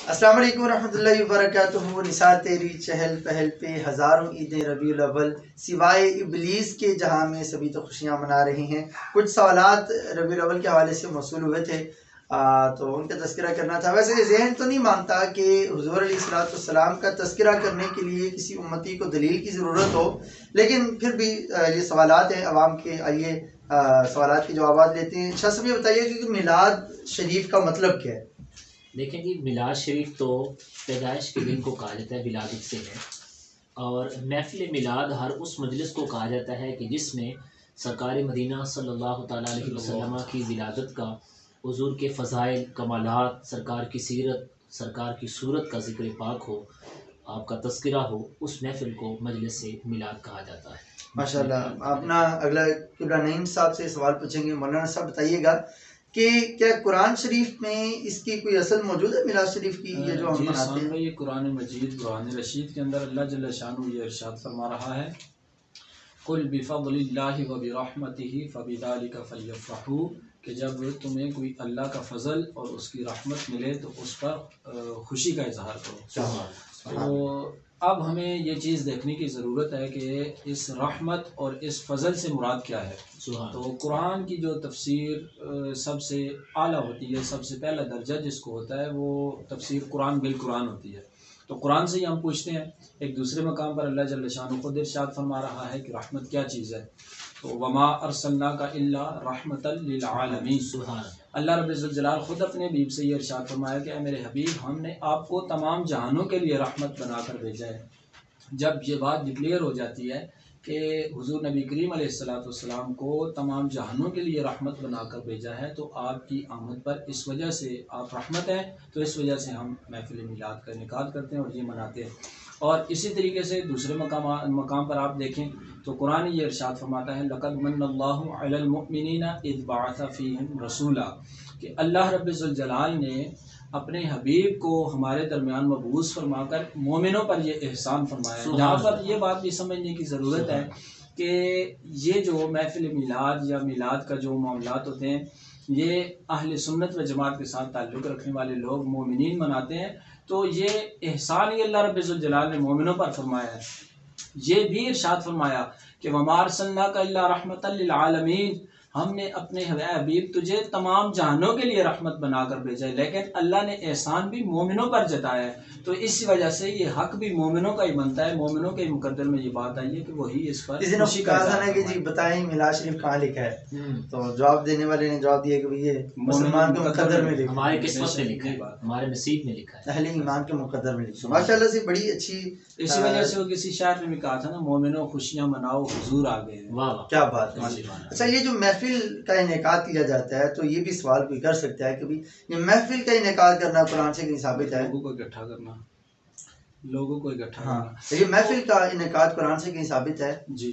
السلام علیکم ورحمۃ اللہ وبرکاتہ۔ نثار تیری چہل پہل پہ ہزاروں عیدیں ربیع الاول، سوائے ابلیس کے جہاں میں سبھی تو خوشیاں منا رہی ہیں۔ کچھ سوالات ربیع الاول کے حوالے سے موصول ہوئے تھے تو ان کا تذکرہ کرنا تھا۔ ویسے ذہن تو نہیں مانتا کہ حضور علیہ السلام کا تذکرہ کرنے کے لیے کسی امتی کو دلیل کی ضرورت ہو، لیکن پھر بھی یہ سوالات ہیں عوام کے، آئیے سوالات کے جوابات لیتے ہیں۔ شاہ صاحب یہ بتائیے کہ میلاد شریف کا مطلب کیا ہے؟ دیکھیں جی، میلاد شریف تو پیدائش کے دن کو کہا جاتا ہے، ولادت سے ہے، اور محفل میلاد ہر اس مجلس کو کہا جاتا ہے کہ جس میں سرکار مدینہ صلی اللہ تعالیٰ علیہ وسلم کی ولادت کا، حضور کے فضائل کمالات، سرکار کی سیرت، سرکار کی صورت کا ذکر پاک ہو، آپ کا تذکرہ ہو، اس محفل کو مجلس سے میلاد کہا جاتا ہے۔ ماشاءاللہ۔ اپنا اگلا قبلہ نعیم صاحب سے سوال پوچھیں گے۔ مولانا صاحب بتائیے گا کہ کیا قرآن شریف میں اس کی کوئی اصل موجود ہے، میلاد شریف کی، یہ جو ہم مناتے ہیں؟ یہ قرآن مجید قرآن رشید کے اندر اللہ جل شانہ یہ ارشاد فرما رہا ہے، قل بفضل اللہ وبرحمتہ فبذلک فلیفرحوا، کہ جب تمہیں کوئی اللہ کا فضل اور اس کی رحمت ملے تو اس پر خوشی کا اظہار کرو۔ تو اب ہمیں یہ چیز دیکھنے کی ضرورت ہے کہ اس رحمت اور اس فضل سے مراد کیا ہے۔ تو قرآن کی جو تفسیر سب سے اعلیٰ ہوتی ہے، سب سے پہلا درجہ جس کو ہوتا ہے، وہ تفسیر قرآن بالقرآن ہوتی ہے۔ تو قرآن سے ہی ہم پوچھتے ہیں۔ ایک دوسرے مقام پر اللہ جل شانہ خود ارشاد فرما رہا ہے کہ رحمت کیا چیز ہے، تو وما ارسلناک الا رحمتا للعالمین۔ اللہ رب الجلال خود اپنے حبیب سے یہ ارشاد فرمایا کہ اے میرے حبیب، ہم نے آپ کو تمام جہانوں کے لیے رحمت بنا کر بھیجا ہے۔ جب یہ بات ڈکلیئر ہو جاتی ہے کہ حضور نبی کریم علیہ السلام کو تمام جہانوں کے لیے رحمت بنا کر بھیجا ہے، تو آپ کی آمد پر اس وجہ سے آپ رحمت ہیں، تو اس وجہ سے ہم محفل میلاد کا انعقاد کرتے ہیں اور یہ مناتے ہیں۔ اور اسی طریقے سے دوسرے مقام پر آپ دیکھیں تو قرآن یہ ارشاد فرماتا ہے، لقد من اللہ علی المؤمنین اذ بعث فیہم رسولا، کہ اللہ رب الجلال نے اپنے حبیب کو ہمارے درمیان مبعوث فرما کر مومنوں پر یہ احسان فرمایا ہے۔ جہاں پر یہ بات بھی سمجھنے کی ضرورت ہے کہ یہ جو محفل میلاد یا میلاد کا جو معاملات ہوتے ہیں، یہ اہل سنت و جماعت کے ساتھ تعلق رکھنے والے لوگ مومنین مناتے ہیں، تو یہ احسان ہی اللہ رب الجلال نے مومنوں پر فرمایا ہے۔ یہ بھی ارشاد فرمایا کہ وما ارسلناک الا رحمتا للعالمین، ہم نے اپنے حبیب تجھے تمام جہانوں کے لیے رحمت بنا کر بھیجا ہے، لیکن اللہ نے احسان بھی مومنوں پر جتایا ہے، تو اس وجہ سے یہ حق بھی مومنوں کا ہی بنتا ہے۔ مومنوں کے مقدر میں یہ بات آئی ہے کہ وہی اس پر خوشی کا اظہار ہے کہ جی بتائیں میلاد شریف کہاں لکھا ہے، تو جواب دینے والے نے جواب دیا کہ یہ مسلمان کے مقدر میں لکھا ہے، ہماری قسمت میں لکھا ہے، ہمارے نصیب میں لکھا ہے، اہل ایمان کے مقدر میں لکھا ہے۔ ماشاءاللہ سے بڑی اچھی، اسی وجہ سے وہ کسی شاعر نے بھی کہا تھا نا، مومنوں خوشیاں مناؤ حضور آ گئے ہیں۔ واہ کیا بات ہے۔ اچھا، یہ جو محفل کا انعقاد کیا جاتا ہے، تو یہ بھی سوال کوئی کر سکتا ہے کہ یہ محفل کا انعقاد کرنا قرآن سے کہیں ثابت ہے؟ لوگوں کو اکٹھا کرنا، لوگوں کو اکٹھا ہاں، کرنا، یہ محفل کا انعقاد قرآن سے کہیں ثابت ہے؟ جی۔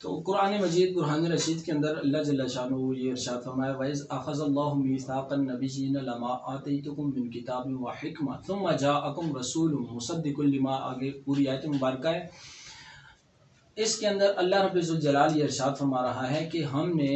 تو قرآن مجید برہان رشید کے اندر اللہ جل شانہ یہ ارشاد فرمایا، وَإِذْ أَخَذَ اللَّهُ مِيثَاقَ النَّبِيِّينَ لَمَا آتَيْتُكُم مِّن كِتَابٍ وَحِكْمَةٍ ثُمَّ جَاءَكُمْ رَسُولٌ مُصَدِّقٌ لِّمَا، آگے پوری آیت مبارکہ ہے۔ اس کے اندر اللہ رب الجلال یہ ارشاد فرما رہا ہے کہ ہم نے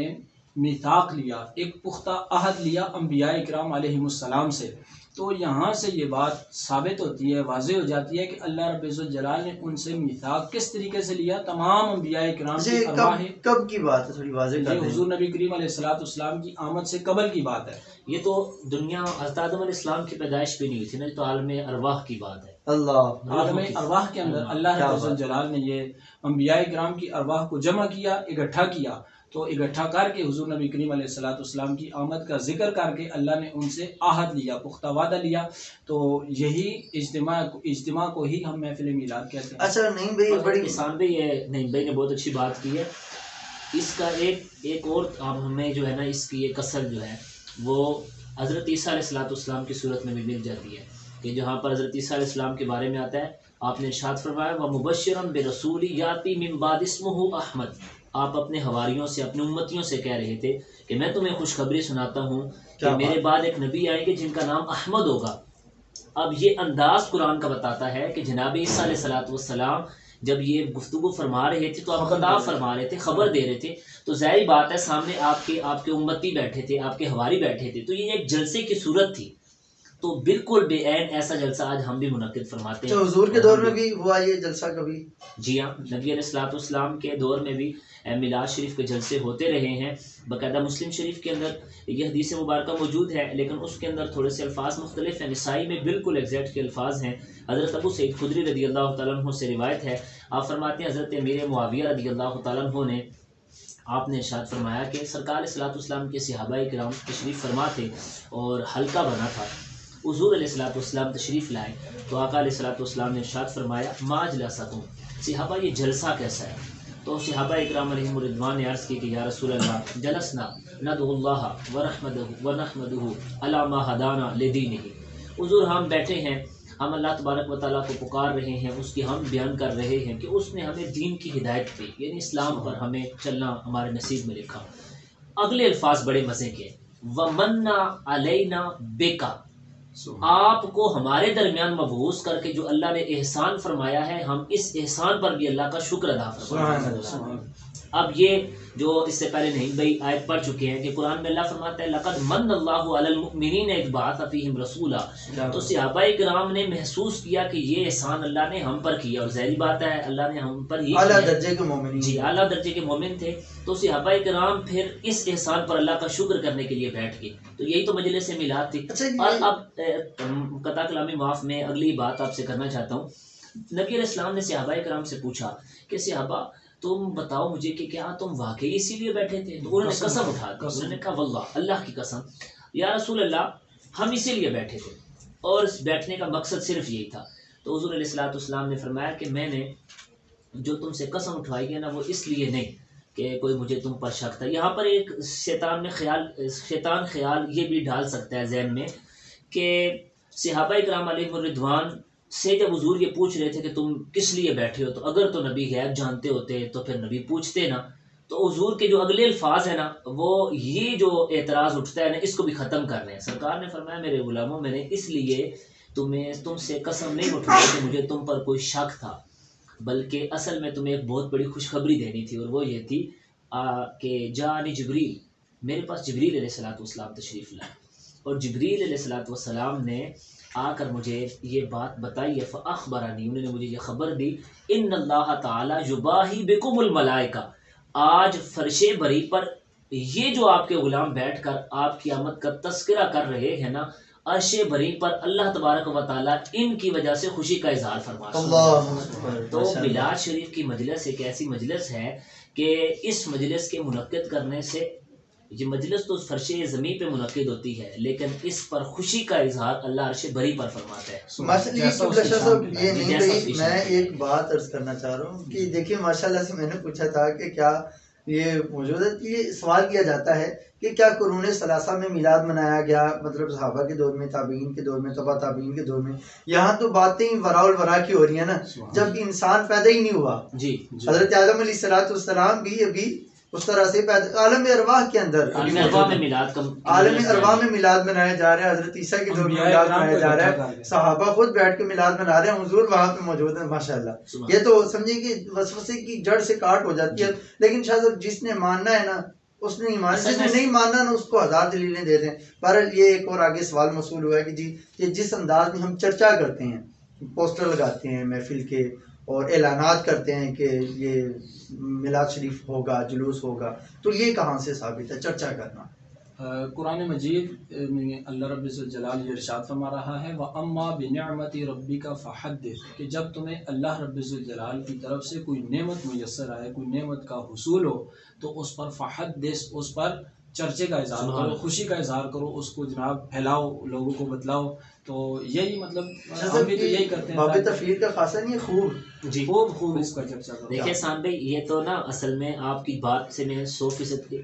میثاق لیا، ایک پختہ عہد لیا انبیاء اکرام علیہم السلام سے۔ تو یہاں سے یہ بات ثابت ہوتی ہے، واضح ہو جاتی ہے کہ اللہ رب الجلال نے ان سے میثاق کس طریقے سے لیا، تمام انبیاء اکرام کی ارواح۔ کب کی بات ہے، تھوڑی واضح کر دیں۔ حضور نبی کریم علیہ السلام کی آمد سے قبل کی بات ہے۔ یہ تو دنیا حضرت آدم علیہ السلام کی پیدائش بھی نہیں ہوئی تھی نا، تو عالم ارواح کی بات ہے۔ اللہ، عالم ارواح کے اندر اللہ رب الجلال نے یہ انبیاء اکرام کی ارواح کو جمع کیا، اکٹھا کیا، تو اکٹھا کر کے حضور نبی کریم علیہ السلام کی آمد کا ذکر کر کے اللہ نے ان سے عہد لیا، پختہ وعدہ لیا، تو یہی اجتماع کو ہی ہم محفل میلاد کہتے ہیں۔ اچھا نعیم بھائی، بڑی کسان بھائی، نعیم بھائی نے بہت اچھی بات کی ہے۔ اس کا ایک اور ہمیں جو ہے نا، اس کی ایک اصل جو ہے وہ حضرت عیسیٰ علیہ السلام کی صورت میں بھی مل جاتی ہے، کہ جہاں پر حضرت عیسیٰ علیہ السلام کے بارے میں آتا ہے، آپ نے ارشاد فرمایا وَمُبَشِّرًا بِرَسُولٍ یَأْتِی مِن بَعْدِ اسْمُهُ احمد۔ آپ اپنے حواریوں سے، اپنے امتیوں سے کہہ رہے تھے کہ میں تمہیں خوشخبری سناتا ہوں کہ میرے بعد ایک نبی آئیں گے جن کا نام احمد ہوگا۔ اب یہ انداز قرآن کا بتاتا ہے کہ جناب عیسیٰ علیہ السلام جب یہ گفتگو فرما رہے تھے تو آپ خطاب فرما رہے تھے، خبر دے رہے تھے، تو ظاہر بات ہے سامنے آپ کے امتی بیٹھے تھے، آپ کے حواری بیٹھے تھے، تو یہ ایک جلسے کی صورت تھی۔ تو بالکل بے عین ایسا جلسہ آج ہم بھی منعقد فرماتے ہیں. تو حضور کے دور میں بھی ہوا یہ جلسہ کبھی؟ جی ہاں، نبی علیہ الصلوۃ والسلام کے دور میں بھی میلاد شریف کے جلسے ہوتے رہے ہیں. باقاعدہ مسلم شریف کے اندر یہ حدیث مبارکہ موجود ہے، لیکن اس کے اندر تھوڑے سے الفاظ مختلف ہیں. نسائی میں بالکل ایگزیکٹ کے الفاظ ہیں. حضرت ابو سعید خدری رضی اللہ تعالیٰ عنہ سے روایت ہے، آپ فرماتے ہیں حضرت امیر معاویہ رضی اللہ تعالیٰ عنہ نے آپ نے ارشاد فرمایا کہ سرکار علیہ الصلوۃ والسلام کے صحابہ کرام تشریف فرما تھے اور حلقہ بنا تھا. حضور علیہ الصلوۃ والسلام تشریف لائے تو آقا علیہ الصلوۃ والسلام نے ارشاد فرمایا ما اجلسکم، صحابہ یہ جلسہ کیسا ہے؟ تو صحابہ اکرام علیہم الرضوان نے عرض کی کہ یا رسول اللہ جلسنا ندعو اللہ ونحمدہ علی ما ہدانا لدینہ، حضور ہم بیٹھے ہیں، ہم اللہ تبارک و تعالیٰ کو پکار رہے ہیں، اس کی ہم بیان کر رہے ہیں کہ اس نے ہمیں دین کی ہدایت دی، یعنی اسلام پر ہمیں چلنا ہمارے نصیب میں لکھا. اگلے الفاظ بڑے مزے کے، وَمَنَّ عَلَيْنَا بِكَ، آپ کو ہمارے درمیان مبعوث کر کے جو اللہ نے احسان فرمایا ہے، ہم اس احسان پر بھی اللہ کا شکر ادا فرماتے ہیں. اب یہ جو اس سے پہلے نہیں بھائی آیت پڑھ چکے ہیں کہ قرآن میں اللہ فرماتا ہے لقد من اللہ علی المؤمنین اذ بعث فیہم رسولا، تو صحابہ کرام نے محسوس کیا کہ یہ احسان اللہ نے ہم پر کیا، اور ظاہری بات ہے اللہ نے ہم پر ہی اعلیٰ درجے کے مومنین، جی اعلیٰ درجے کے مومن تھے. تو صحابہ کرام پھر اس احسان پر اللہ کا شکر کرنے کے لیے بیٹھ گئے. تو یہی تو مجلس میلاد تھی. اور اب قطع کلامی معاف میں اگلی بات آپ سے کرنا چاہتا ہوں. نبی علیہ السلام نے صحابہ کرام سے پوچھا کہ صحابہ تم بتاؤ مجھے کہ کیا تم واقعی اسی لیے بیٹھے تھے؟ تو انہوں نے قسم اٹھا دی، انہوں نے کہا واللہ اللہ کی قسم یا رسول اللہ ہم اسی لیے بیٹھے تھے، اور اس بیٹھنے کا مقصد صرف یہی تھا. تو حضور علیہ الصلوۃ والسلام نے فرمایا کہ میں نے جو تم سے قسم اٹھوائی ہے نا وہ اس لیے نہیں کہ کوئی مجھے تم پر شک تھا. یہاں پر ایک شیطان خیال یہ بھی ڈال سکتا ہے ذہن میں کہ صحابہ کرام علیہم الرضوان سے جب حضور یہ پوچھ رہے تھے کہ تم کس لیے بیٹھے ہو، تو اگر تو نبی غیب جانتے ہوتے تو پھر نبی پوچھتے نا. تو حضور کے جو اگلے الفاظ ہیں نا وہ یہ جو اعتراض اٹھتا ہے نا اس کو بھی ختم کر رہے ہیں. سرکار نے فرمایا میرے غلاموں میں نے اس لیے تم سے قسم نہیں اٹھائی کہ مجھے تم پر کوئی شک تھا، بلکہ اصل میں تمہیں ایک بہت بڑی خوشخبری دینی تھی، اور وہ یہ تھی کہ جانی جبریل، میرے پاس جبریل علیہ الصلوۃ والسلام تشریف لائے، اور جبریل علیہ الصلوۃ والسلام نے آ کر مجھے یہ بات بتائی ہے. فاخبرانی، انہوں نے مجھے یہ خبر دی، ان اللہ تعالی یباہی بکم الملائکہ، آج فرش بری پر یہ جو آپ کے غلام بیٹھ کر آپ کی آمد کا تذکرہ کر رہے ہیں نا، عرش بری پر اللہ تبارک و تعالیٰ ان کی وجہ سے خوشی کا اظہار فرما رہا ہے. تو میلاد شریف کی مجلس ایک ایسی مجلس ہے کہ اس مجلس کے منعقد کرنے سے، یہ مجلس تو فرش زمین پہ منعقد ہوتی ہے لیکن اس پر خوشی کا اظہار اللہ عرش بری پر فرماتا ہے. میں ایک بات عرض کرنا چاہ رہا ہوں کہ دیکھیے ماشاءاللہ سے میں نے پوچھا تھا کہ کیا یہ موجود ہے، یہ سوال کیا جاتا ہے کہ کیا قرون ثلاثہ میں میلاد منایا گیا، مطلب صحابہ کے دور میں، تابعین کے دور میں، تبع تابعین کے دور میں. یہاں تو باتیں ورا الورا کی ہو رہی ہیں نا، جب انسان پیدا ہی نہیں ہوا. جی حضرت آدم علیہ الصلوۃ والسلام بھی ابھی اس طرح سے عالم ارواح کے اندر، عالم ارواح میں میلاد منایا جا رہا ہے. حضرت عیسیٰ کے دور میں میلاد منایا جا رہا ہے، صحابہ خود بیٹھ کے میلاد منا رہے ہیں، حضور وہاں پہ موجود ہیں. ماشاءاللہ یہ تو سمجھیں کہ وسوسے کی جڑ سے کاٹ ہو جاتی ہے. لیکن شاہ صاحب جس نے ماننا ہے نا اس نے ایمان، جس نے نہیں ماننا نا اس کو ہزار دلیلیں دے دیں. پر یہ ایک اور آگے سوال موصول ہوا ہے کہ جی یہ جس انداز میں ہم چرچا کرتے ہیں، پوسٹر لگاتے ہیں محفل کے اور اعلانات کرتے ہیں کہ یہ میلاد شریف ہوگا، جلوس ہوگا، تو یہ کہاں سے ثابت ہے چرچا کرنا؟ قرآن مجید میں اللہ رب الجلال یہ ارشاد فرما رہا ہے وَأَمَّا بِنِعْمَةِ رَبِّكَ فَحَدِّثْ، کہ جب تمہیں اللہ رب الجلال کی طرف سے کوئی نعمت میسر آئے، کوئی نعمت کا حصول ہو، تو اس پر فحدث، اس پر چرچے کا اظہار کرو، خوشی کا اظہار کرو، اس کو جناب پھیلاؤ، لوگوں کو بتلاؤ. تو یہی مطلب ہم بھی تو یہی کرتے ہیں. باب تفخیر کا خاصا نہیں ہے، خوب جی خوب اس کا چرچا کرو. دیکھیں سان بھائی یہ تو نا اصل میں آپ کی بات سے میں 100%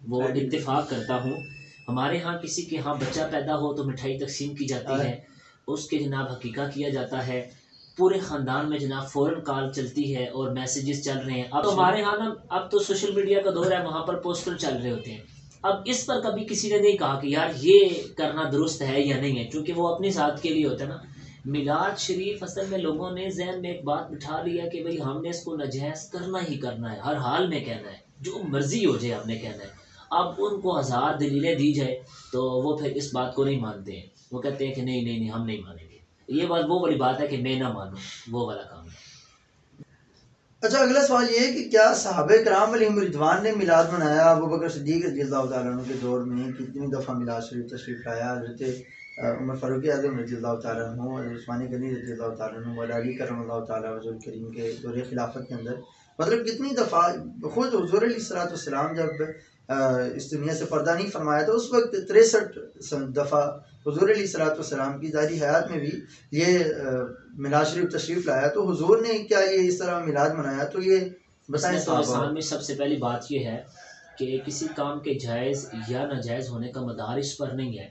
وہ اتفاق کرتا ہوں. ہمارے ہاں کسی کے ہاں بچہ پیدا ہو تو مٹھائی تقسیم کی جاتی ہے، اس کے جناب حقیقہ کیا جاتا ہے، پورے خاندان میں جناب فوراً کال چلتی ہے اور میسیجز چل رہے ہیں. اب تو ہمارے ہاں نا اب تو سوشل میڈیا کا دور ہے، وہاں پر پوسٹر چل رہے ہوتے ہیں. اب اس پر کبھی کسی نے نہیں کہا کہ یار یہ کرنا درست ہے یا نہیں ہے، کیونکہ وہ اپنی ذات کے لیے ہوتا ہے نا. میلاد شریف اصل میں لوگوں نے ذہن میں ایک بات بٹھا لیا کہ بھئی ہم نے اس کو ناجائز کرنا ہی کرنا ہے، ہر حال میں کہنا ہے، جو مرضی ہو جائے ہم نے کہنا ہے. اب ان کو ہزار دلیلیں دی جائے تو وہ پھر اس بات کو نہیں مانتے ہیں. وہ کہتے ہیں کہ نہیں نہیں نہیں ہم نہیں مانیں گے. یہ بات وہ والی بات ہے کہ میں نہ مانوں، وہ والا کام ہے. اچھا اگلا سوال یہ ہے کہ کیا صحابہ کرام علیہم رضوان نے میلاد منایا؟ ابو بکر صدیق رضی اللہ تعالیٰ عنہ کے دور میں کتنی دفعہ میلاد شریف تشریف لایا؟ حضرت عمر فاروق اعظم رضی اللہ تعالیٰ عنہ، حضرت عثمان غنی رضی اللہ تعالیٰ عنہ، مولا علی کرم اللہ تعالیٰ وجہ کریم کے دور خلافت کے اندر مطلب کتنی دفعہ خود حضور علیہ الصلوۃ والسلام جب اس دنیا سے پردہ نہیں فرمایا تو اس وقت 63 دفعہ حضور علیہ الصلوۃ والسلام کی ظاہری حیات میں بھی یہ میلاد شریف تشریف لایا. تو حضور نے کیا یہ اس طرح میلاد منایا؟ تو یہ بتائیں. اسلام میں سب سے پہلی بات یہ ہے کہ کسی کام کے جائز یا ناجائز ہونے کا مدار اس پر نہیں ہے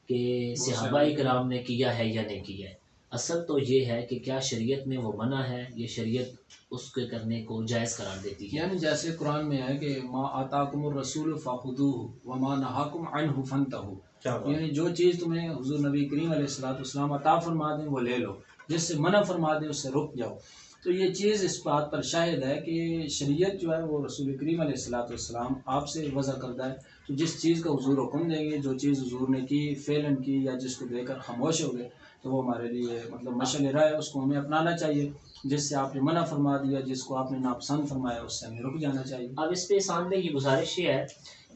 کہ صحابہ کرام نے کیا ہے یا نہیں کیا ہے. اصل تو یہ ہے کہ کیا شریعت میں وہ منع ہے، یہ شریعت اس کے کرنے کو جائز قرار دیتی ہے. یعنی جیسے قرآن میں ہے کہ ما آتاکم الرسول فخذوہ وما نہاکم عنہ فانتہوا، یعنی جو چیز تمہیں حضور نبی کریم علیہ الصلوۃ والسلام عطا فرما دیں وہ لے لو، جس سے منع فرما دیں اس سے رک جاؤ. تو یہ چیز اس بات پر شاہد ہے کہ شریعت جو ہے وہ رسول کریم علیہ الصلوۃ والسلام آپ سے وضع کردہ ہے. تو جس چیز کا حضور حکم دیں گے، جو چیز حضور نے کی فعلاً کی یا جس کو دے کر خاموش ہو گئے، تو وہ ہمارے لیے مطلب مشعل راہ ہے، اس کو ہمیں اپنانا چاہیے. جس سے آپ نے منع فرما دیا، جس کو آپ نے ناپسند فرمایا، اس سے ہمیں رک جانا چاہیے. اب اس پہ انسان میں یہ گزارش یہ ہے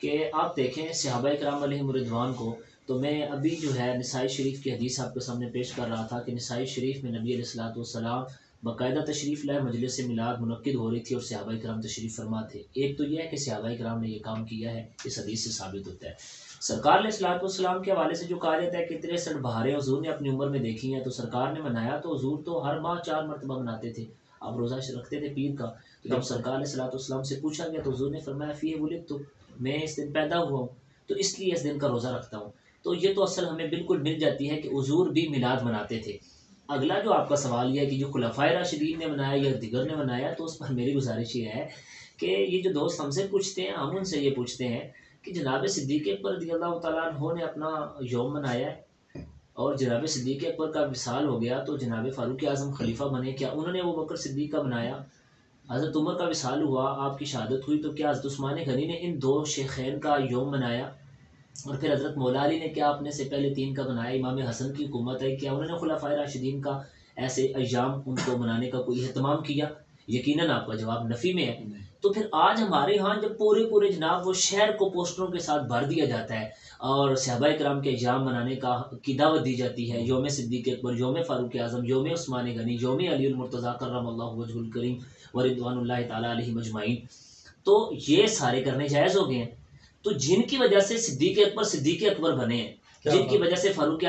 کہ آپ دیکھیں صحابہ کرام علیہم رضوان کو. تو میں ابھی جو ہے نسائی شریف کی حدیث آپ کے سامنے پیش کر رہا تھا کہ نسائی شریف میں نبی علیہ الصلوۃ والسلام باقاعدہ تشریف لائے، مجلس میلاد منعقد ہو رہی تھی اور صحابہ کرام تشریف فرما تھے. ایک تو یہ ہے کہ صحابہ کرام نے یہ کام کیا ہے، اس حدیث سے ثابت ہوتا ہے. سرکار علیہ الصلوۃ والسلام کے حوالے سے جو کہا جاتا ہے کہ 63 بہاریں حضور نے اپنی عمر میں دیکھی ہیں، تو سرکار نے منایا تو حضور تو ہر ماہ 4 مرتبہ مناتے تھے. آپ روزہ رکھتے تھے پیر کا. تو جب سرکار علیہ الصلوۃ والسلام سے پوچھا گیا تو حضور نے فرمایا فیہ ولدت، میں اس دن پیدا ہوا ہوں تو اس لیے اس دن کا روزہ رکھتا ہوں. تو یہ تو اصل ہمیں بالکل مل جاتی ہے کہ حضور بھی میلاد مناتے تھے. اگلا جو آپ کا سوال یہ ہے کہ جو خلفائے راشدین نے منایا یا دیگر نے منایا، تو اس پر میری گزارش یہ ہے کہ یہ جو دوست ہم سے پوچھتے ہیں، ہم ان سے یہ پوچھتے ہیں کہ جناب صدیق اکبر رضی اللہ تعالیٰ عنہ نے اپنا یوم منایا ہے اور جناب صدیق اکبر کا وصال ہو گیا تو جناب فاروق اعظم خلیفہ بنے، کیا انہوں نے ابوبکر صدیق کا منایا؟ حضرت عمر کا وصال ہوا، آپ کی شہادت ہوئی، تو کیا حضرت عثمان غنی نے ان 2 شیخین کا یوم منایا؟ اور پھر حضرت مولا علی نے کیا اپنے سے پہلے 3 کا منایا؟ امام حسن کی حکومت ہے، کیا انہوں نے خلفائے راشدین کا ایسے ایام ان کو منانے کا کوئی اہتمام کیا؟ یقیناً آپ کا جواب نفی میں ہے. تو پھر آج ہمارے ہاں جب پورے جناب وہ شہر کو پوسٹروں کے ساتھ بھر دیا جاتا ہے اور صحابہ کرام کے ایام منانے کی دعوت دی جاتی ہے، یوم صدیق اکبر، یوم فاروق اعظم، یوم عثمان غنی، یوم علی المرتضیٰ کرم اللہ وجہ الکریم ورضوان اللہ تعالیٰ علیہ مجمعین، تو یہ سارے کرنے جائز ہو گئے ہیں. تو جن کی وجہ سے صدیق اکبر بنے ہیں، جن کی وجہ سے فاروق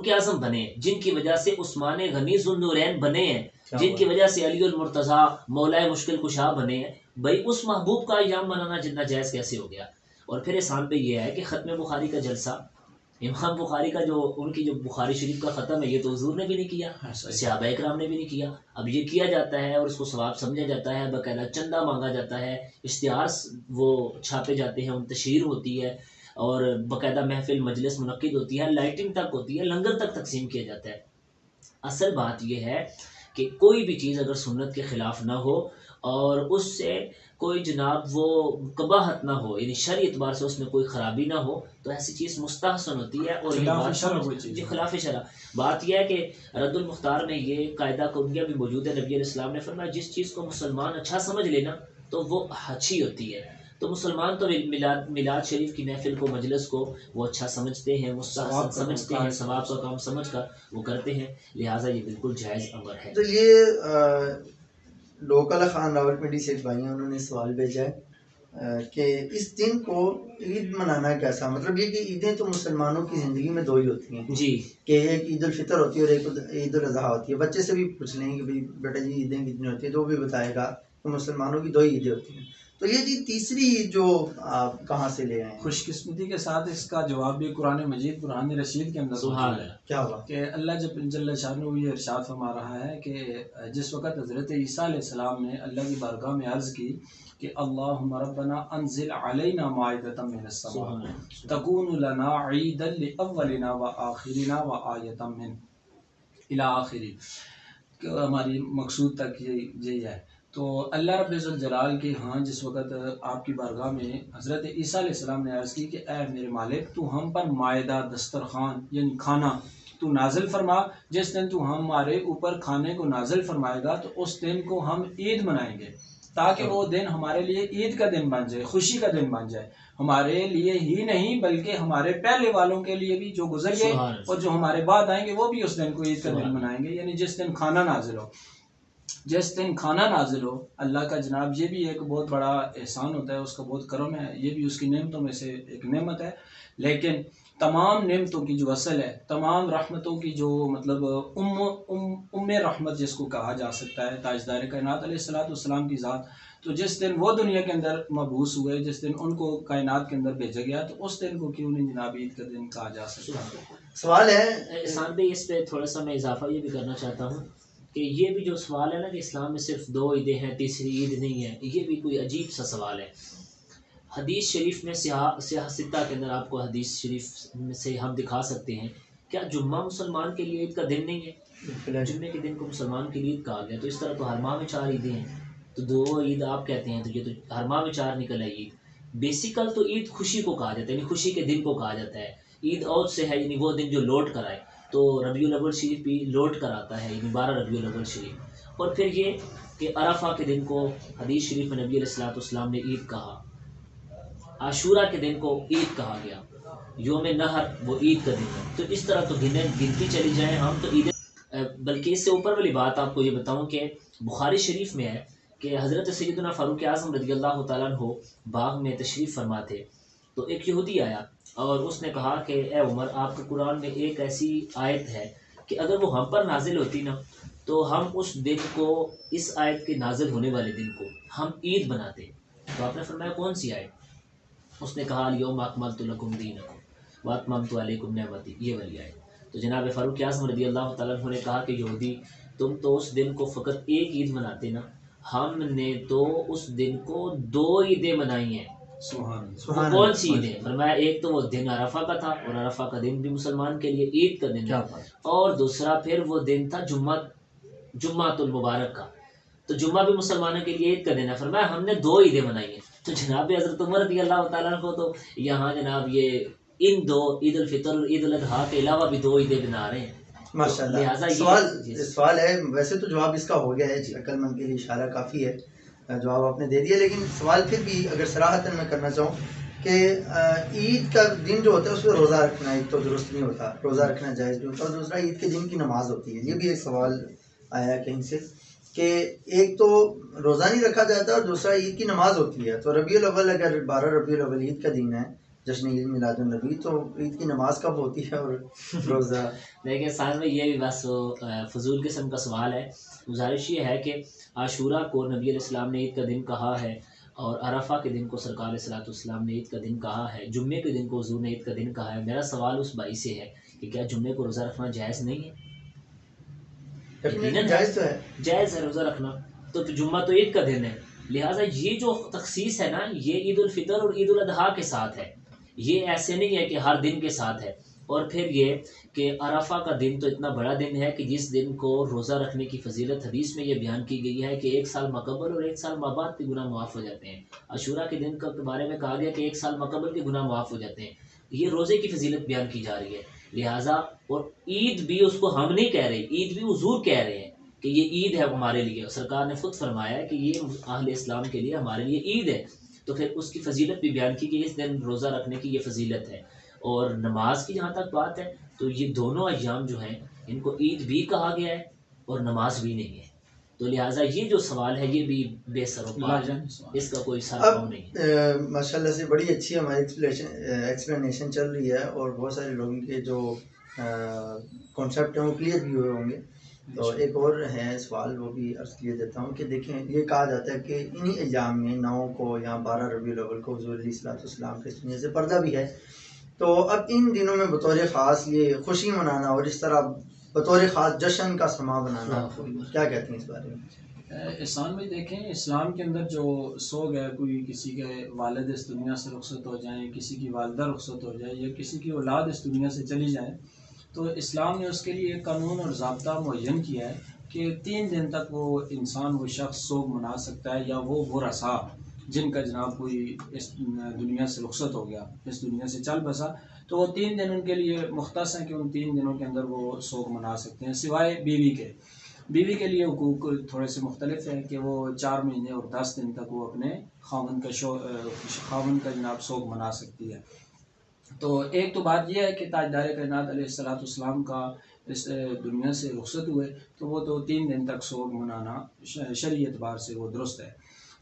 اعظم بنے ہیں، جن کی وجہ سے عثمان غنی ذوالنورین بنے ہیں، جن کی وجہ سے علی المرتضیٰ مولا مشکل کشا بنے ہیں، بھائی اس محبوب کا ایام منانا جتنا جائز کیسے ہو گیا؟ اور پھر احسان پہ یہ ہے کہ ختم بخاری کا جلسہ، امام بخاری کا جو ان کی جو بخاری شریف کا ختم ہے، یہ تو حضور نے بھی نہیں کیا، صحابہ اکرام نے بھی نہیں کیا. اب یہ کیا جاتا ہے اور اس کو ثواب سمجھا جاتا ہے، باقاعدہ چندہ مانگا جاتا ہے، اشتہار وہ چھاپے جاتے ہیں، ان تشہیر ہوتی ہے اور باقاعدہ محفل مجلس منعقد ہوتی ہے، لائٹنگ تک ہوتی ہے، لنگر تک تقسیم کیا جاتا ہے. اصل بات یہ ہے کہ کوئی بھی چیز اگر سنت کے خلاف نہ ہو اور اس سے کوئی جناب وہ قباحت نہ ہو، یعنی شرعی اعتبار سے اس میں کوئی خرابی نہ ہو، تو ایسی چیز مستحسن ہوتی ہے. اور خلاف شرع بات یہ ہے کہ رد المختار میں یہ قاعدہ کنگیہ بھی موجود ہے. نبی علیہ السلام نے فرمایا جس چیز کو مسلمان اچھا سمجھ لینا تو وہ اچھی ہوتی ہے. تو مسلمان تو میلاد شریف کی محفل کو، مجلس کو وہ اچھا سمجھتے ہیں، مستحسن سمجھتے ہیں، ثواب کا کام سمجھ کر وہ کرتے ہیں، لہٰذا یہ بالکل جائز امر ہے. تو یہ لوکل خان راولپنڈی سے ایک بھائی ہیں، انہوں نے سوال بھیجا ہے کہ اس دن کو عید منانا کیسا؟ مطلب یہ کہ عیدیں تو مسلمانوں کی زندگی میں 2 ہی ہوتی ہیں جی، کہ ایک عید الفطر ہوتی ہے اور ایک عید الاضحیٰ ہوتی ہے. بچے سے بھی پوچھ لیں گے بھائی بیٹا جی عیدیں کتنی ہوتی ہیں، تو وہ بھی بتائے گا کہ مسلمانوں کی 2 ہی عیدیں ہوتی ہیں. تو یہ جی تیسری جو آپ کہاں سے لے آئے ہیں؟ خوش قسمتی کے ساتھ اس کا جواب بھی قرآن مجید برہان رشید کے اندر موجود ہے. کیا ہوا کہ اللہ جل شانہ یہ ارشاد فرما رہا ہے کہ جس وقت حضرت عیسیٰ علیہ السلام نے اللہ کی بارگاہ میں عرض کی کہ اللہم ربنا انزل علینا مائدۃ من السماء تکون لنا عیدا لاولنا وآخرنا وآیۃ من الی آخری، کہ ہماری مقصود تک یہی ہے تو اللہ رب الجلال کے ہاں جس وقت آپ کی بارگاہ میں حضرت عیسیٰ علیہ السلام نے عرض کی کہ اے میرے مالک تو ہم پر مائدہ دسترخوان یعنی کھانا تو نازل فرما، جس دن تو ہمارے اوپر کھانے کو نازل فرمائے گا تو اس دن کو ہم عید منائیں گے، تاکہ وہ دن ہمارے لیے عید کا دن بن جائے، خوشی کا دن بن جائے، ہمارے لیے ہی نہیں بلکہ ہمارے پہلے والوں کے لیے بھی جو گزر گئے اور جو ہمارے بعد آئیں گے وہ بھی اس دن کو عید کا دن منائیں گے، یعنی جس دن کھانا نازل ہو، جس دن کھانا نازل ہو۔ اللہ کا جناب یہ بھی ایک بہت بڑا احسان ہوتا ہے، اس کا بہت کرم ہے، یہ بھی اس کی نعمتوں میں سے ایک نعمت ہے، لیکن تمام نعمتوں کی جو اصل ہے، تمام رحمتوں کی جو مطلب ام رحمت جس کو کہا جا سکتا ہے، تاجدار کائنات علیہ السلام کی ذات، تو جس دن وہ دنیا کے اندر مبعوث ہوئے، جس دن ان کو کائنات کے اندر بھیجا گیا، تو اس دن کو کیوں نہیں جناب عید کا دن کہا جا سکتا ہے؟ سوال ہے احسان بھائی، اس پہ تھوڑا سا میں اضافہ یہ بھی کرنا چاہتا ہوں کہ یہ بھی جو سوال ہے نا کہ اسلام میں صرف 2 عیدیں ہیں، تیسری عید نہیں ہے، یہ بھی کوئی عجیب سا سوال ہے۔ حدیث شریف میں سیاہ ستہ کے اندر آپ کو حدیث شریف سے ہم دکھا سکتے ہیں، کیا جمعہ مسلمان کے لیے عید کا دن نہیں ہے؟ جمعے کے دن کو مسلمان کے لیے عید کہا گیا، تو اس طرح تو ہر ماہ میں 4 عیدیں ہیں، تو 2 عید آپ کہتے ہیں، تو یہ تو ہر ماہ میں 4 نکل آئی عید۔ بیسیکل تو عید خوشی کو کہا جاتا ہے، یعنی خوشی کے دن کو کہا جاتا ہے۔ عید عود سے ہے، یعنی وہ دن جو لوٹ کر آئے، تو ربیع الاول شریف بھی لوٹ کر آتا ہے، یعنی 12 ربیع الاول شریف۔ اور پھر یہ کہ عرفہ کے دن کو حدیث شریف میں نبی علیہ السلام نے عید کہا، عاشورہ کے دن کو عید کہا گیا، یوم نحر وہ عید کا دن ہے۔ تو اس طرح تو گنتی چلی جائیں ہم تو عید، بلکہ اس سے اوپر والی بات آپ کو یہ بتاؤں کہ بخاری شریف میں ہے کہ حضرت سیدنا فاروق اعظم رضی اللہ تعالیٰ عنہ باغ میں تشریف فرما تھے، تو ایک یہودی آیا اور اس نے کہا کہ اے عمر، آپ کے قرآن میں ایک ایسی آیت ہے کہ اگر وہ ہم پر نازل ہوتی نا تو ہم اس دن کو، اس آیت کے نازل ہونے والے دن کو ہم عید بناتے۔ تو آپ نے فرمایا کون سی آیت؟ اس نے کہا الیوم اکملت لکم دینکم واتممت علیکم نعمتی، یہ والی آیت۔ تو جناب فاروق اعظم رضی اللہ تعالیٰ عنہ نے کہا کہ یہودی، تم تو اس دن کو فقط ایک عید مناتے نا، ہم نے تو اس دن کو 2 عیدیں منائی ہیں۔ وہ کون سی عیدیں؟ فرمایا ایک تو وہ دن عرفہ کا تھا، اور عرفہ کا دن بھی مسلمان کے لیے عید کا دن ہے، اور دوسرا پھر وہ دن تھا جمعۃ المبارک کا، تو جمعہ بھی مسلمانوں کے لیے عید کا دن ہے۔ فرمایا ہم نے 2 عیدیں منائی ہیں۔ تو جناب حضرت عمر رضی اللہ تعالیٰ عنہ کو تو یہاں جناب یہ ان 2 عید الفطر اور عید الاضحیٰ کے علاوہ بھی 2 عیدیں بنا رہے ہیں۔ ماشاء اللہ۔ لہٰذا سوال ہے، ویسے تو جواب اس کا ہو گیا ہے، عقل مند کے لیے اشارہ کافی ہے، جواب آپ نے دے دیا، لیکن سوال پھر بھی اگر صراحتاً میں کرنا چاہوں کہ عید کا دن جو ہوتا ہے اس میں روزہ رکھنا ایک تو درست نہیں ہوتا، روزہ رکھنا جائز نہیں ہوتا، اور دوسرا عید کے دن کی نماز ہوتی ہے۔ یہ بھی ایک سوال آیا کہیں سے کہ ایک تو روزہ نہیں رکھا جاتا اور دوسرا عید کی نماز ہوتی ہے، تو ربیع الاول اگر 12 ربیع الاول عید کا دن ہے، جشن عید میلاد النبی، تو عید کی نماز کب ہوتی ہے اور روزہ؟ دیکھیں ساتھ میں یہ بھی بس فضول قسم کا سوال ہے۔ گزارش یہ ہے کہ عاشورہ کو نبی علیہ السلام نے عید کا دن کہا ہے، اور عرفہ کے دن کو سرکار علیہ السلام نے عید کا دن کہا ہے، جمعے کے دن کو حضور نے عید کا دن کہا ہے۔ میرا سوال اس بھائی سے ہے کہ کیا جمعے کو روزہ رکھنا جائز نہیں ہے؟ جائز تو ہے، جائز ہے روزہ رکھنا، تو جمعہ تو عید کا دن ہے، لہٰذا یہ جو تخصیص ہے نا، یہ عید الفطر اور عید الاضحیٰ کے ساتھ ہے، یہ ایسے نہیں ہے کہ ہر دن کے ساتھ ہے۔ اور پھر یہ کہ عرفہ کا دن تو اتنا بڑا دن ہے کہ جس دن کو روزہ رکھنے کی فضیلت حدیث میں یہ بیان کی گئی ہے کہ 1 سال مقبل اور 1 سال مابعد کے گناہ معاف ہو جاتے ہیں۔ عاشورہ کے دن کے بارے میں کہا گیا کہ 1 سال مقبل کے گناہ معاف ہو جاتے ہیں، یہ روزے کی فضیلت بیان کی جا رہی ہے، لہٰذا اور عید بھی اس کو ہم نہیں کہہ رہے، عید بھی حضور کہہ رہے ہیں کہ یہ عید ہے ہمارے لیے، سرکار نے خود فرمایا ہے کہ یہ اہل اسلام کے لیے ہمارے لیے عید ہے، تو پھر اس کی فضیلت بھی بیان کی گئی، اس دن روزہ رکھنے کی یہ فضیلت ہے۔ اور نماز کی جہاں تک بات ہے تو یہ دونوں ایام جو ہیں ان کو عید بھی کہا گیا ہے اور نماز بھی نہیں ہے، تو لہٰذا یہ جو سوال ہے یہ بھی بے سر و پا ہے، اس کا کوئی سر پاؤں نہیں۔ ماشاء اللہ سے بڑی اچھی ہماری ایکسپلینیشن چل رہی ہے، اور بہت سارے لوگوں کے جو کانسیپٹ ہیں وہ کلیئر بھی ہوئے ہوں گے۔ تو ایک اور ہے سوال، وہ بھی عرض کیے دیتا ہوں کہ دیکھیں، یہ کہا جاتا ہے کہ انہی ایام میں 9 کو یا 12 ربیع الاول کو حضور علیہ السلام کے سننے سے پردہ بھی ہے، تو اب ان دنوں میں بطور خاص یہ خوشی منانا اور اس طرح بطور خاص جشن کا سما بنانا، کیا کہتے ہیں اس بارے میں؟ احسان میں دیکھیں، اسلام کے اندر جو سوگ ہے، کوئی کسی کے والد اس دنیا سے رخصت ہو جائیں، کسی کی والدہ رخصت ہو جائے، یا کسی کی اولاد اس دنیا سے چلی جائے، تو اسلام نے اس کے لیے ایک قانون اور ضابطہ معین کیا ہے، کہ 3 دن تک وہ انسان وہ شخص سوگ منا سکتا ہے، یا وہ ورثا جن کا جناب کوئی اس دنیا سے رخصت ہو گیا، اس دنیا سے چل بسا، تو وہ 3 دن ان کے لیے مختص ہیں کہ ان 3 دنوں کے اندر وہ سوگ منا سکتے ہیں، سوائے بیوی کے۔ بیوی کے لیے حقوق تھوڑے سے مختلف ہیں کہ وہ 4 مہینے اور 10 دن تک وہ اپنے خاوند کا جناب سوگ منا سکتی ہے۔ تو ایک تو بات یہ ہے کہ تاجدار کائنات علیہ السلام کا اس دنیا سے رخصت ہوئے تو وہ تو 3 دن تک سوگ منانا شرعی اعتبار سے وہ درست ہے۔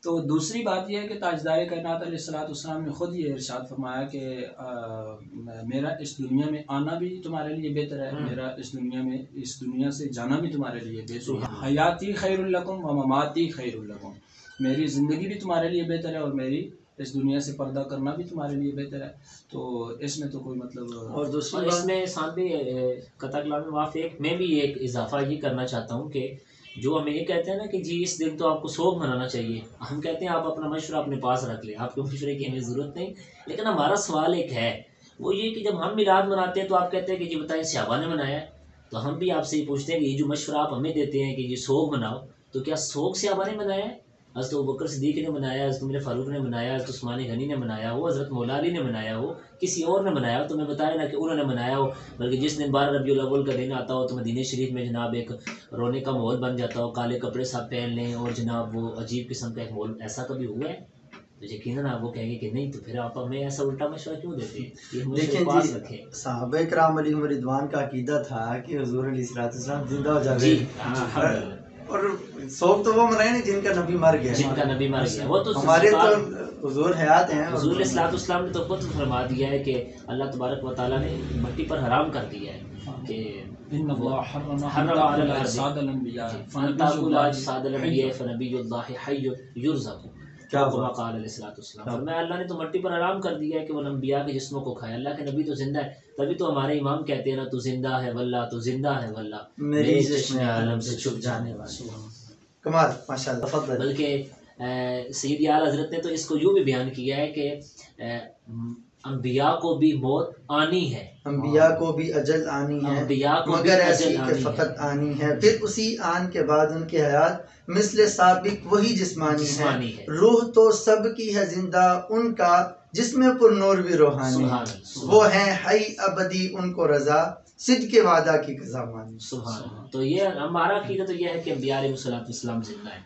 تو دوسری بات یہ ہے کہ تاجدار کائنات علیہ السلام نے خود یہ ارشاد فرمایا کہ میرا اس دنیا میں آنا بھی تمہارے لیے بہتر ہے، میرا اس دنیا سے جانا بھی تمہارے لیے بہتر ہے، حیاتی خیر لکم و مماتی خیر لکم، میری زندگی بھی تمہارے لیے بہتر ہے اور میری اس دنیا سے پردہ کرنا بھی تمہارے لیے بہتر ہے۔ تو اس میں تو کوئی مطلب اور دوسری اس میں سامنے قطع کلام موافق میں بھی ایک اضافہ یہ کرنا چاہتا ہوں کہ جو ہمیں یہ کہتے ہیں نا کہ جی اس دن تو آپ کو سوگ منانا چاہیے، ہم کہتے ہیں آپ اپنا مشورہ اپنے پاس رکھ لیں، آپ کے مشورے کی ہمیں ضرورت نہیں، لیکن ہمارا سوال ایک ہے، وہ یہ کہ جب ہم میلاد مناتے ہیں تو آپ کہتے ہیں کہ جی بتائیں صحابہ نے منایا ہے، تو ہم بھی آپ سے یہ پوچھتے ہیں کہ یہ جو مشورہ آپ ہمیں دیتے ہیں کہ یہ سوگ مناؤ، تو کیا سوگ صحابہ نے منایا ہے؟ حضرت ابوبکر صدیق نے منایا، حضرت عمر فاروق نے منایا، حضرت عثمان غنی نے منایا ہو، حضرت مولا علی نے منایا ہو، کسی اور نے منایا ہو، تمہیں بتایا نا کہ انہوں نے منایا ہو، بلکہ جس دن 12 ربیع الاول کا دن آتا ہو تو مدینہ شریف میں جناب ایک رونے کا ماحول بن جاتا ہو، کالے کپڑے سب پہن لیں اور جناب وہ عجیب قسم کا ایک ماحول، ایسا کبھی ہوا ہے؟ تو یقیناً آپ وہ کہیں گے کہ نہیں، تو پھر آپ ہمیں ایسا الٹا مشورہ کیوں دیتے ہیں؟ یہ دیکھیں پاس جی، رکھیں۔ صحابہ کرام علیہم رضوان کا عقیدہ تھا کہ حضور علیہ السلام زندہ ہو جاوے، جی الحمدللہ، اور سوگ تو وہ منائے نہیں جن کا نبی مر گیا، جن کا نبی مر گیا، وہ تو ہمارے تو حضور حیات ہیں۔ حضور علیہ السلام نے تو خود فرما دیا ہے کہ اللہ تبارک و تعالیٰ نے مٹی پر حرام کر دیا ہے کہ ان اللہ حرم حرم علی علی الارض اجساد الانبیاء ان تاکل اجساد الانبیاء فنبی اللہ حی یرزق، کیا کما قال علیہ السلام، فرمایا اللہ نے تو مٹی پر حرام کر دیا ہے کہ وہ انبیاء کے جسموں کو کھائے، اللہ کے نبی تو زندہ ہے، تبھی تو ہمارے امام کہتے ہیں نا تو زندہ ہے واللہ، تو زندہ ہے واللہ، میری میرے چشم عالم سے چھپ جانے والا۔ کمال، ماشاءاللہ، تفضل۔ بلکہ سیدی اعلیٰ حضرت نے تو اس کو یوں بھی بیان کیا ہے کہ انبیاء کو بھی موت آنی ہے، انبیاء کو بھی اجل آنی ہے، انبیاء کو بھی مگر ایسی اجل کہ آنی ہے، فقط آنی ہے، پھر اسی آن کے بعد ان کی حیات مثل سابق وہی جسمانی ہے، روح تو سب کی ہے زندہ ان کا جسم پر نور بھی روحانی، سبحان اللہ، وہ ہیں حی ابدی ان کو رضا صدق کے وعدہ کی قضا مانی۔ سبحان اللہ۔ تو یہ ہمارا عقیدہ تو یہ ہے کہ انبیاء علیہ السلام زندہ ہے۔